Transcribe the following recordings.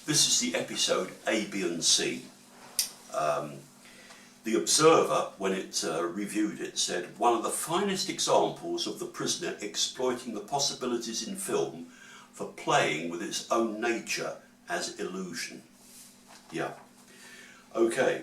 This is the episode A&C. The Observer, when it reviewed it, said, one of the finest examples of the prisoner exploiting the possibilities in film for playing with its own nature as illusion. Yeah. Okay,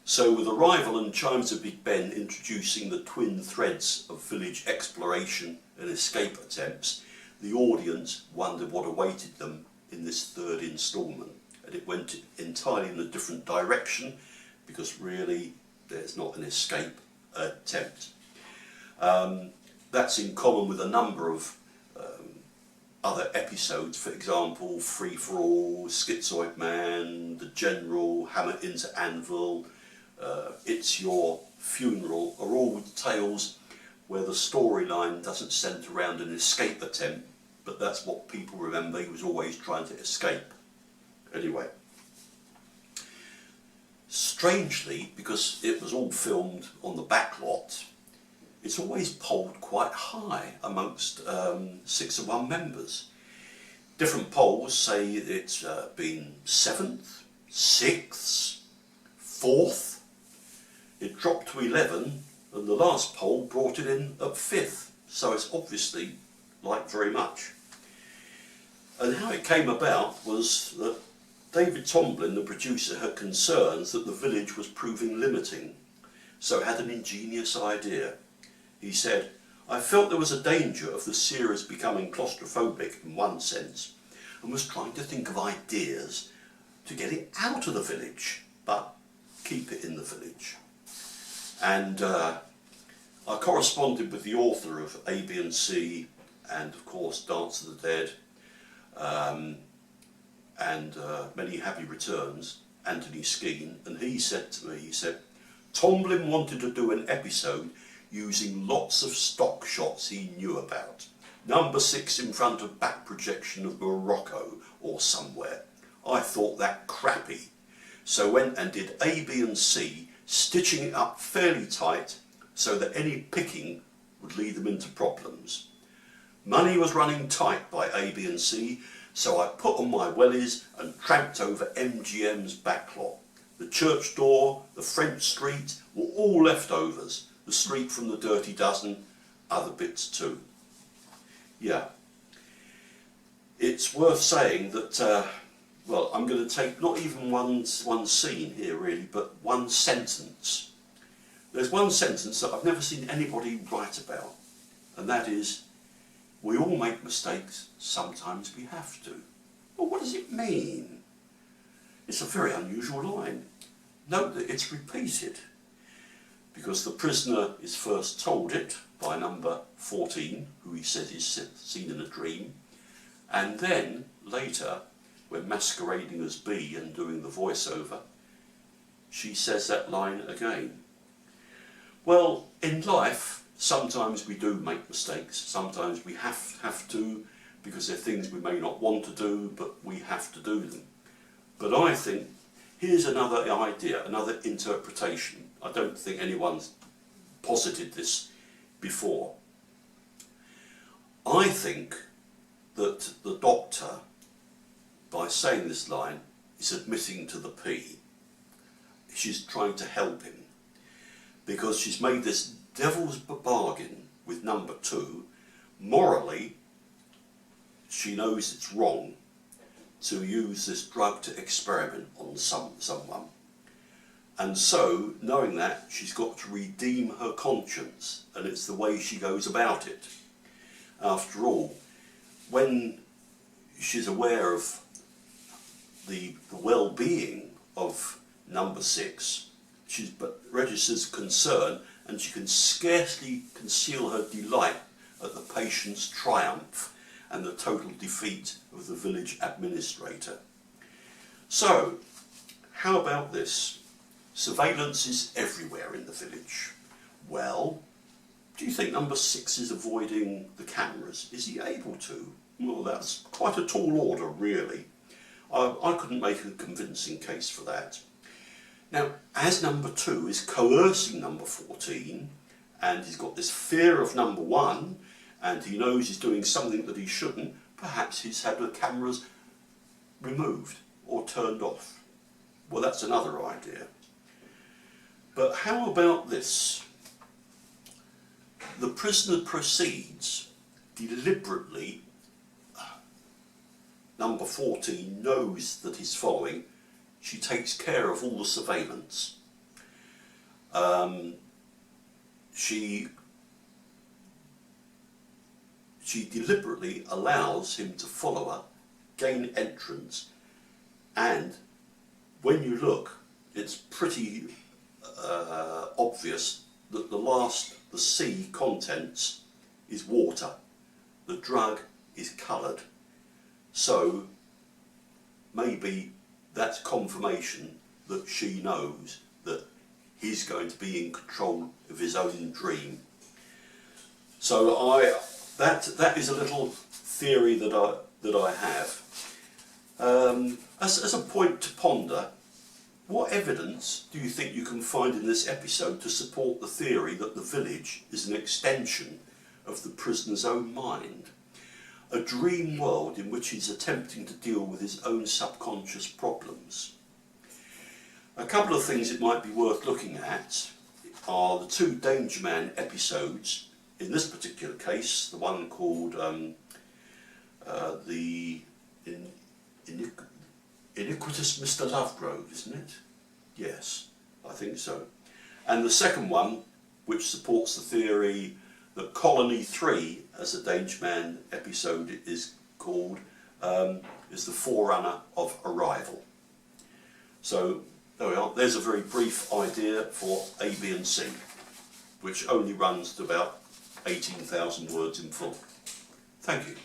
so with Arrival and Chimes of Big Ben introducing the twin threads of village exploration and escape attempts, the audience wondered what awaited them in this third instalment, and it went entirely in a different direction because really there's not an escape attempt. That's in common with a number of other episodes, for example, Free for All, Schizoid Man, The General, Hammer into Anvil, It's Your Funeral, are all tales where the storyline doesn't centre around an escape attempt, but that's what people remember. He was always trying to escape. Anyway, strangely, because it was all filmed on the back lot, it's always polled quite high amongst 6 of 1 members. Different polls say it's been 7th, 6th, 4th. It dropped to 11, and the last poll brought it in at 5th. So it's obviously liked very much. And how it came about was that David Tomblin, the producer, had concerns that the village was proving limiting, so had an ingenious idea. He said, I felt there was a danger of the series becoming claustrophobic in one sense, and was trying to think of ideas to get it out of the village, but keep it in the village. And I corresponded with the author of A&C and of course Dance of the Dead, and Many Happy Returns, Anthony Skeen, and he said to me, Tomblin wanted to do an episode using lots of stock shots he knew about. Number 6 in front of back projection of Morocco or somewhere. I thought that crappy. So went and did A&C, stitching it up fairly tight so that any picking would lead them into problems. Money was running tight by A&C, so I put on my wellies and tramped over MGM's backlot. The church door, the French street were all leftovers. The street from the Dirty Dozen, other bits too. Yeah. It's worth saying that, well, I'm going to take not even one scene here really, but one sentence. There's one sentence that I've never seen anybody write about, and that is, we all make mistakes, sometimes we have to. Well, what does it mean? It's a very unusual line. Note that it's repeated, because the prisoner is first told it by number 14, who he says he's seen in a dream, and then later, when masquerading as B and doing the voiceover, she says that line again. Well, in life, sometimes we do make mistakes, sometimes we have to, because they're things we may not want to do, but we have to do them. But I think, here's another idea, another interpretation. I don't think anyone's posited this before. I think that the doctor, by saying this line, is admitting to the P. She's trying to help him, because she's made this devil's bargain with number 2. Morally, she knows it's wrong to use this drug to experiment on someone. And so, knowing that, she's got to redeem her conscience, and it's the way she goes about it. After all, when she's aware of the well-being of number 6, she registers concern, and she can scarcely conceal her delight at the patient's triumph and the total defeat of the village administrator. So, how about this? Surveillance is everywhere in the village. Well, do you think number 6 is avoiding the cameras? Is he able to? Well, that's quite a tall order, really. I couldn't make a convincing case for that. Now, as number 2 is coercing number 14, and he's got this fear of number 1, and he knows he's doing something that he shouldn't, perhaps he's had the cameras removed. or turned off? Well, that's another idea. But how about this? The prisoner proceeds deliberately. Number 14 knows that he's following. She takes care of all the surveillance. She deliberately allows him to follow her, gain entrance, and when you look, it's pretty obvious that the C contents is water. The drug is coloured. So maybe that's confirmation that she knows that he's going to be in control of his own dream. So that is a little theory that I have. As a point to ponder, what evidence do you think you can find in this episode to support the theory that the village is an extension of the prisoner's own mind? A dream world in which he's attempting to deal with his own subconscious problems. A couple of things it might be worth looking at are the 2 Danger Man episodes. In this particular case, the one called the Iniquitous Mr. Lovegrove, isn't it? Yes, I think so. And the second one, which supports the theory that Colony 3, as the Danger Man episode is called, is the forerunner of Arrival. So there we are. There's a very brief idea for AB&C, which only runs to about 18,000 words in full. Thank you.